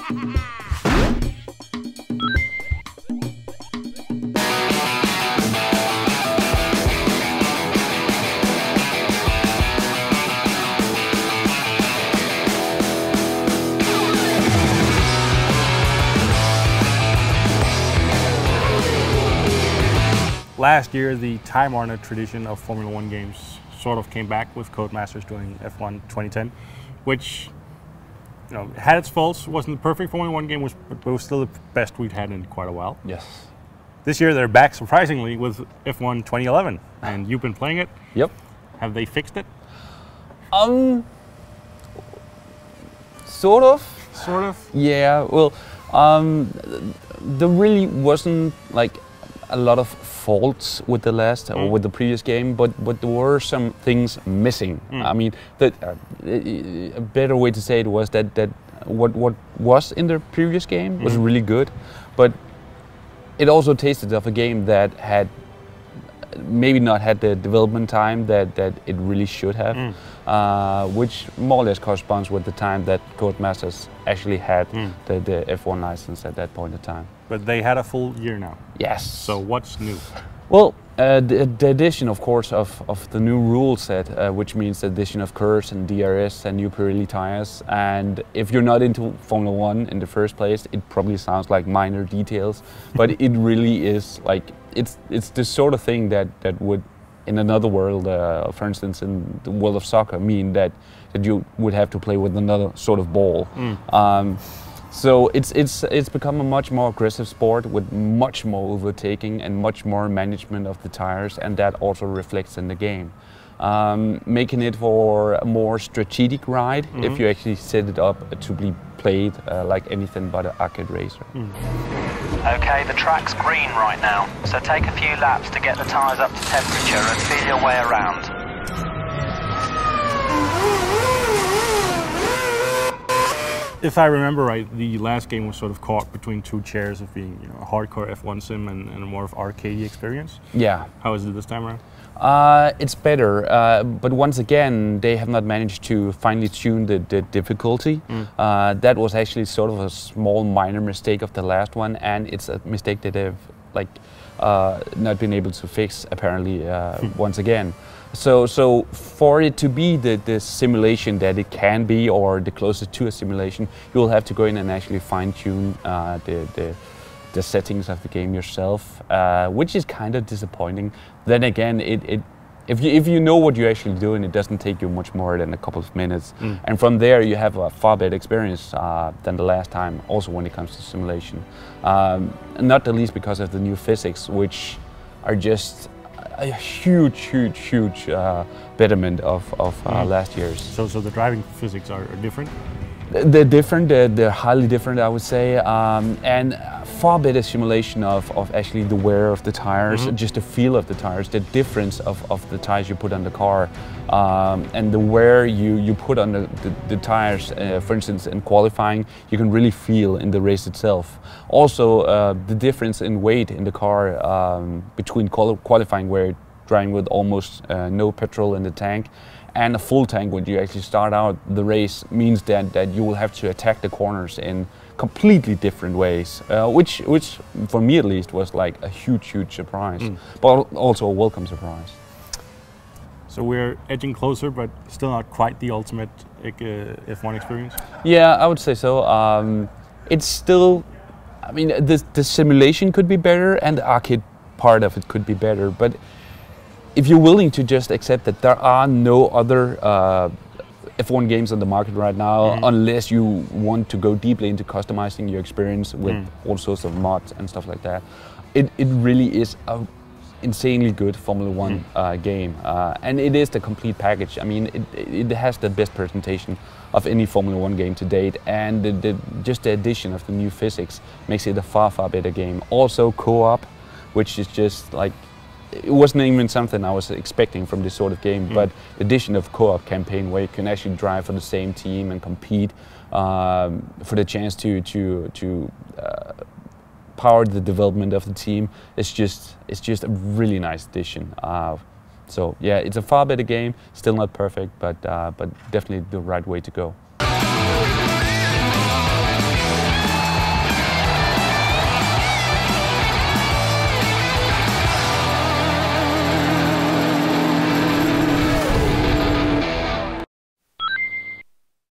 Last year, the time-honored tradition of Formula One games sort of came back with Codemasters doing F1 2010, which, you know, had its faults. Wasn't the perfect Formula One game, but it was still the best we've had in quite a while. Yes. This year, they're back surprisingly with F1 2011, and you've been playing it. Yep. Have they fixed it? Sort of. Sort of. Yeah. Well, there really wasn't like a lot of faults with the last or with the previous game, but there were some things missing. I mean, a better way to say it was that what was in the previous game was really good, but it also tasted of a game that had maybe not had the development time that it really should have, which more or less corresponds with the time that Codemasters actually had the F1 license at that point in time. But they had a full year now. Yes. So what's new? Well, the addition, of course, of the new rule set, which means the addition of curves and DRS and new Pirelli tires. And if you're not into Formula One in the first place, it probably sounds like minor details, but it really is like it's the sort of thing that would, in another world, for instance, in the world of soccer, mean that you would have to play with another sort of ball. So it's become a much more aggressive sport with much more overtaking and much more management of the tires, and that also reflects in the game, making it for a more strategic ride if you actually set it up to be played like anything but an arcade racer. Okay, the track's green right now, so take a few laps to get the tires up to temperature and feel your way around. If I remember right, the last game was sort of caught between two chairs of being, you know, a hardcore F1 sim and a more of arcade experience. Yeah. How is it this time around? It's better, but once again, they have not managed to finely tune the difficulty. That was actually sort of a small minor mistake of the last one, and it's a mistake that they've not been able to fix apparently once again. So for it to be the simulation that it can be, or the closest to a simulation, you'll have to go in and actually fine-tune the settings of the game yourself, which is kind of disappointing. Then again, if you know what you're actually doing, it doesn't take you much more than a couple of minutes, and from there you have a far better experience than the last time. Also, when it comes to simulation, not the least because of the new physics, which are just a huge betterment of last year's. So the driving physics are different? They're different, they're highly different, I would say, and far better simulation of actually the wear of the tires, just the feel of the tires, the difference of the tires you put on the car, and the wear you put on the tires, for instance, in qualifying, you can really feel in the race itself. Also, the difference in weight in the car between qualifying, where you're driving with almost no petrol in the tank, and a full tank when you actually start out the race, means that you will have to attack the corners in completely different ways, which for me at least was like a huge surprise, but also a welcome surprise. So we're edging closer, but still not quite the ultimate F1 experience? Yeah, I would say so. It's still, I mean, the simulation could be better and the arcade part of it could be better, but if you're willing to just accept that there are no other F1 games on the market right now, unless you want to go deeply into customizing your experience with all sorts of mods and stuff like that, it really is a insanely good Formula One game, and it is the complete package. I mean, it has the best presentation of any Formula One game to date, and just the addition of the new physics makes it a far better game. Also co-op, which is just like, it wasn't even something I was expecting from this sort of game, but the addition of co-op campaign, where you can actually drive for the same team and compete for the chance to power the development of the team, it's just a really nice addition. So yeah, it's a far better game, still not perfect, but definitely the right way to go.